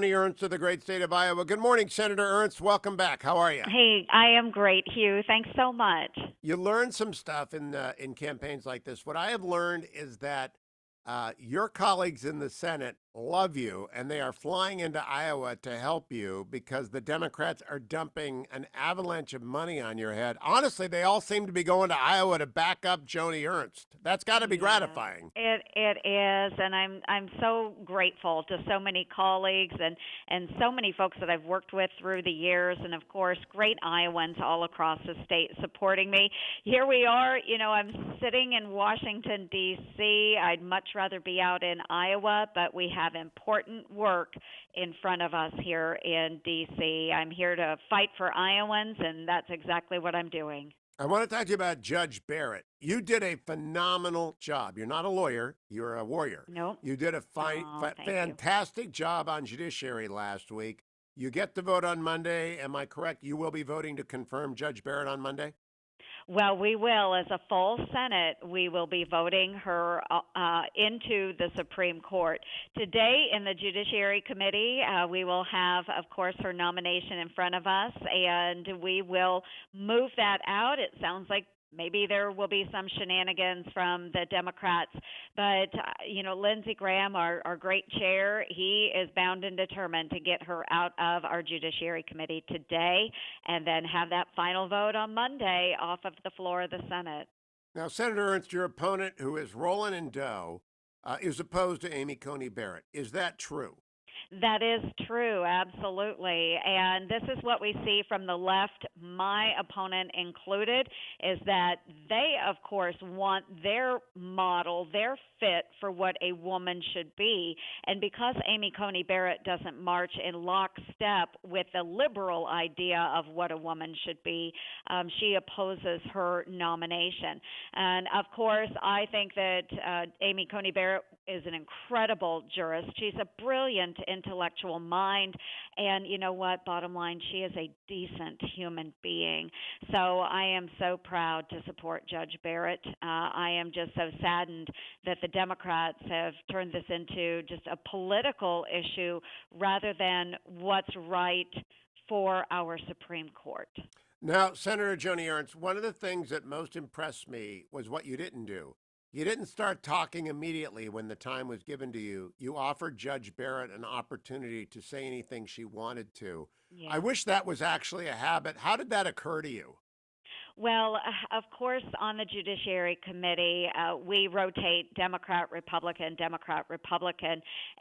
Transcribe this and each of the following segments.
Joni Ernst of the great state of Iowa. Good morning, Senator Ernst. Welcome back. How are you? Hey, I am great, Hugh. Thanks so much. You learn some stuff in campaigns like this. What I have learned is that your colleagues in the Senate love you, and they are flying into Iowa to help you because the Democrats are dumping an avalanche of money on your head. Honestly, they all seem to be going to Iowa to back up Joni Ernst. That's got to be Yes, gratifying. it is, and I'm so grateful to so many colleagues and so many folks that I've worked with through the years, and of course, great Iowans all across the state supporting me. Here we are. I'm sitting in Washington D.C. I'd much rather be out in Iowa, but we have important work in front of us here in D.C. I'm here to fight for Iowans, and that's exactly what I'm doing. I want to talk to you about Judge Barrett. You did a phenomenal job. You're not a lawyer, you're a warrior. Nope. You did a Oh, thank you. fantastic job on judiciary last week. You get to vote on Monday. Am I correct? You will be voting to confirm Judge Barrett on Monday? Well, we will, as a full Senate, we will be voting her into the Supreme Court. Today in the Judiciary Committee, we will have, of course, her nomination in front of us, and we will move that out. It sounds like maybe there will be some shenanigans from the Democrats, but Lindsey Graham, our great chair, he is bound and determined to get her out of our Judiciary Committee today, and then have that final vote on Monday off of the floor of the Senate. Now, Senator Ernst, your opponent, who is rolling in dough, is opposed to Amy Coney Barrett. Is that true? That is true, absolutely. And this is what we see from the left, my opponent included, is that they, of course, want their model, their fit for what a woman should be. And because Amy Coney Barrett doesn't march in lockstep with the liberal idea of what a woman should be, she opposes her nomination. And of course, I think that Amy Coney Barrett is an incredible jurist. She's a brilliant intellectual mind. And you know what? Bottom line, she is a decent human being. So I am so proud to support Judge Barrett. I am just so saddened that the Democrats have turned this into just a political issue rather than what's right for our Supreme Court. Now, Senator Joni Ernst, one of the things that most impressed me was what you didn't do. You didn't start talking immediately when the time was given to you. You offered Judge Barrett an opportunity to say anything she wanted to. I Yeah. wish that was actually a habit. How did that occur to you? Well, of course, on the Judiciary Committee, we rotate Democrat, Republican,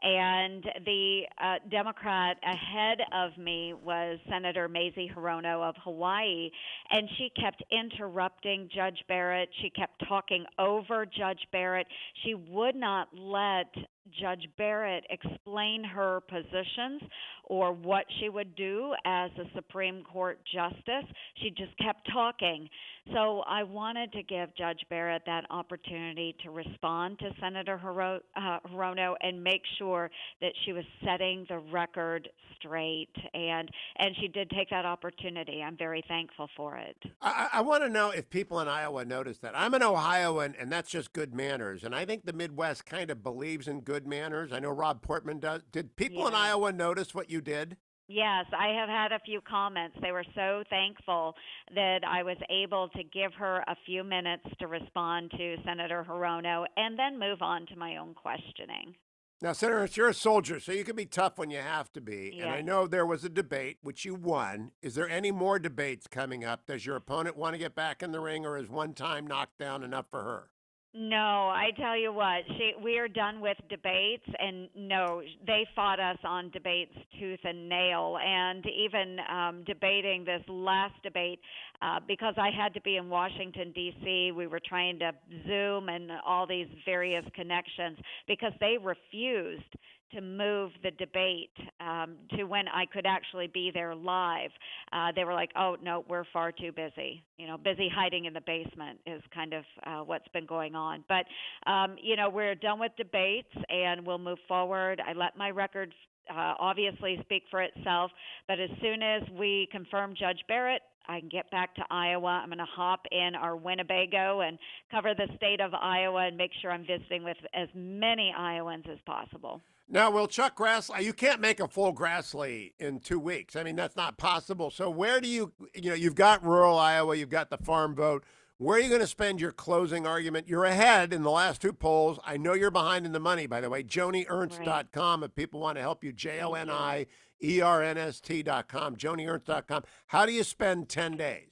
and the Democrat ahead of me was Senator Mazie Hirono of Hawaii, and she kept interrupting Judge Barrett. She kept talking over Judge Barrett. She would not let Judge Barrett explain her positions or what she would do as a Supreme Court justice. She just kept talking. So I wanted to give Judge Barrett that opportunity to respond to Senator Hirono and make sure that she was setting the record straight. And she did take that opportunity. I'm very thankful for it. I want to know if people in Iowa notice that. I'm an Ohioan, and that's just good manners. And I think the Midwest kind of believes in good manners. I know Rob Portman does. Did people in Yes. Iowa notice what you did? Yes, I have had a few comments. They were so thankful that I was able to give her a few minutes to respond to Senator Hirono and then move on to my own questioning. Now, Senator, you're a soldier, so you can be tough when you have to be. And I Yes. know there was a debate, which you won. Is there any more debates coming up? Does your opponent want to get back in the ring, or is one time knockdown enough for her? No, I tell you what, we are done with debates, and no, they fought us on debates tooth and nail, and even debating this last debate because I had to be in Washington D.C. We were trying to Zoom and all these various connections because they refused to move the debate to when I could actually be there live. They were like, "Oh no, we're far too busy. Busy hiding in the basement is kind of what's been going on." But we're done with debates, and we'll move forward. I let my record obviously speak for itself. But as soon as we confirm Judge Barrett, I can get back to Iowa. I'm going to hop in our Winnebago and cover the state of Iowa and make sure I'm visiting with as many Iowans as possible. Now, will Chuck Grassley, you can't make a full Grassley in 2 weeks. I mean, that's not possible. So where do you've got rural Iowa, you've got the farm vote. Where are you going to spend your closing argument? You're ahead in the last two polls. I know you're behind in the money, by the way. Right. JoniErnst.com if people want to help you. Thank you. JoniErnst.com. JoniErnst.com. How do you spend 10 days?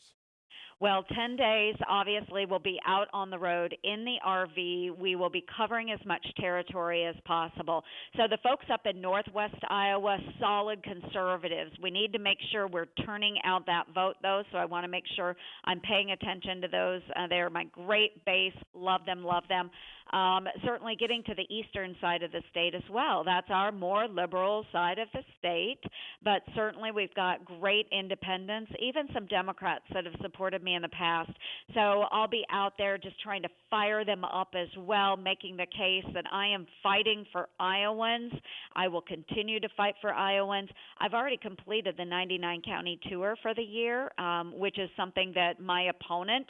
Well, 10 days, obviously, we'll be out on the road in the RV. We will be covering as much territory as possible. So the folks up in northwest Iowa, solid conservatives. We need to make sure we're turning out that vote, though, so I want to make sure I'm paying attention to those. They're my great base. Love them, love them. Certainly getting to the eastern side of the state as well. That's our more liberal side of the state, but certainly we've got great independents, even some Democrats that have supported me in the past. So I'll be out there just trying to fire them up as well, making the case that I am fighting for Iowans. I will continue to fight for Iowans. I've already completed the 99 county tour for the year, which is something that my opponent,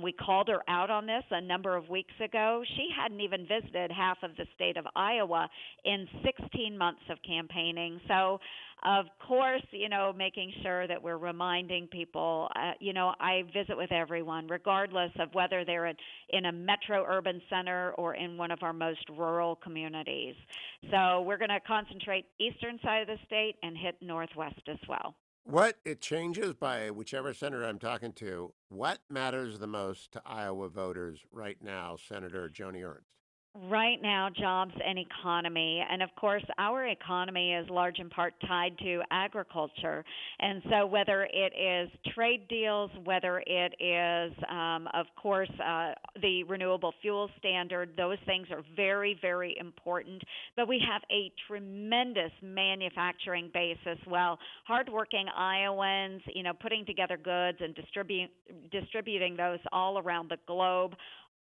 we called her out on this a number of weeks ago. She hadn't even visited half of the state of Iowa in 16 months of campaigning. So, of course, making sure that we're reminding people, I visit with everyone, regardless of whether they're in a metro urban center or in one of our most rural communities. So we're going to concentrate eastern side of the state and hit northwest as well. What it changes by whichever senator I'm talking to. What matters the most to Iowa voters right now, Senator Joni Ernst? Right now, jobs and economy. And of course, our economy is large in part tied to agriculture. And so, whether it is trade deals, whether it is, of course, the renewable fuel standard, those things are very, very important. But we have a tremendous manufacturing base as well. Hardworking Iowans, putting together goods and distributing those all around the globe.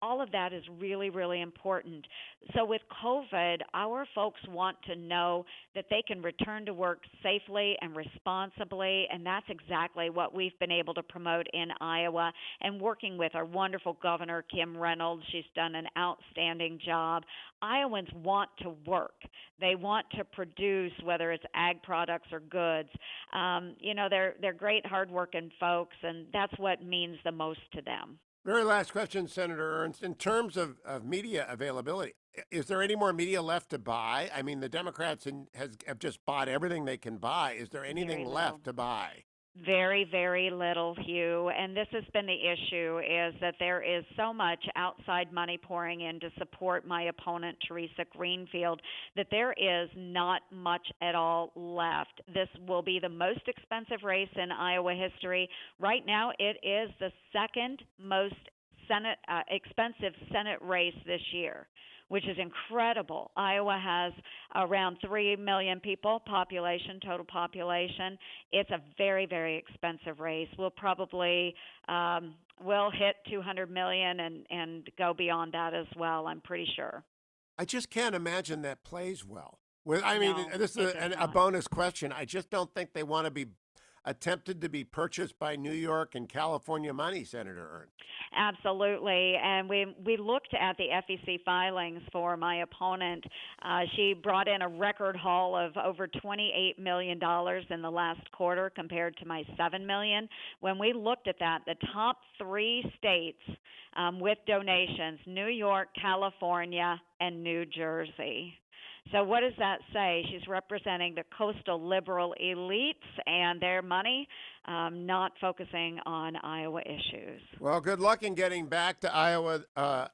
All of that is really, really important. So with COVID, our folks want to know that they can return to work safely and responsibly, and that's exactly what we've been able to promote in Iowa. And working with our wonderful governor, Kim Reynolds, she's done an outstanding job. Iowans want to work. They want to produce, whether it's ag products or goods. They're great, hardworking folks, and that's what means the most to them. Very last question, Senator Ernst. In terms of media availability, is there any more media left to buy? I mean, the Democrats have just bought everything they can buy. Is there anything Very little. left to buy? Very, very little, Hugh. And this has been the issue, is that there is so much outside money pouring in to support my opponent, Teresa Greenfield, that there is not much at all left. This will be the most expensive race in Iowa history. Right now, it is the second most expensive Senate race this year, which is incredible. Iowa has around 3 million people, total population. It's a very, very expensive race. We'll probably will hit 200 million and go beyond that as well, I'm pretty sure. I just can't imagine that plays well. No, This it is does a not. bonus question. I just don't think they want to be attempted to be purchased by New York and California money, Senator Ernst. Absolutely. And we looked at the FEC filings for my opponent. She brought in a record haul of over $28 million in the last quarter compared to my $7 million. When we looked at that, the top three states with donations, New York, California, and New Jersey. So what does that say? She's representing the coastal liberal elites and their money, not focusing on Iowa issues. Well, good luck in getting back to Iowa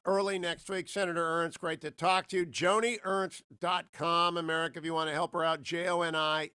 early next week. Senator Ernst, great to talk to you. JoniErnst.com, America, if you want to help her out. JoniErnst.